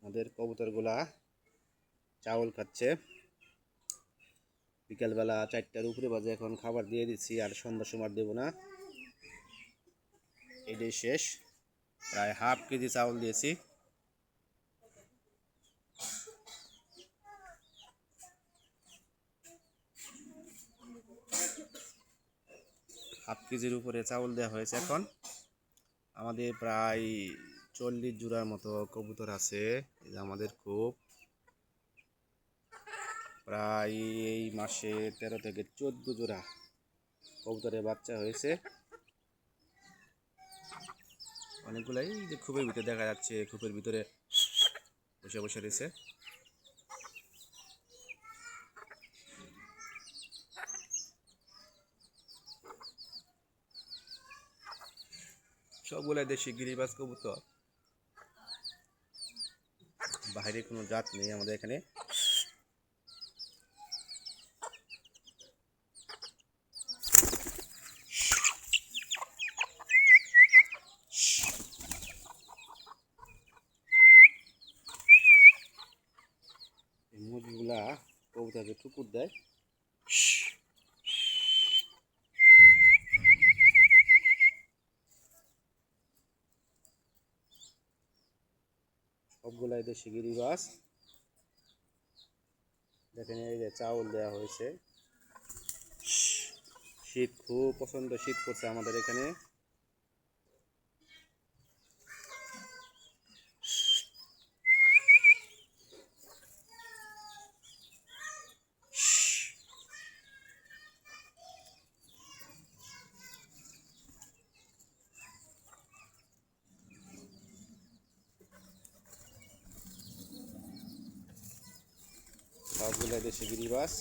আমাদের কবুতরগুলা চাউল খাচ্ছে। বিকালবেলা 4টার উপরে বাজে, এখন খাবার দিয়ে দিচ্ছি, আর সন্ধ্যার সময় দেবো না। এটাই শেষ। প্রায় হাফ কেজি চাউল দিয়েছি। হাফ কেজির উপরে চাউল দেওয়া হয়েছে। এখন আমাদের প্রায় 40 জোড়ার মতো কবুতর আছে। এই যে আমাদের খুব প্রায় এই মাসে 13 থেকে 14 জোড়া কবুতরের বাচ্চা হয়েছে। অনেকগুলাই যে খোপের ভিতরে দেখা যাচ্ছে, খোপের ভিতরে বসে বসে রয়েছে। সবগুলাই দেশি গিরিবাজ কবুতর, বাইরে কোনো জাত নেই আমাদের এখানে। এই মুরগিগুলা কবুতরকে ঠুকুর দেয়। সবগুলাই দেশি গিরিবাজ। দেখেন এই যে চাউল দেওয়া হয়েছে। শীত খুব প্রচণ্ড শীত পড়ছে আমাদের এখানে। সবগুলাই দেশি গিরিবাজ।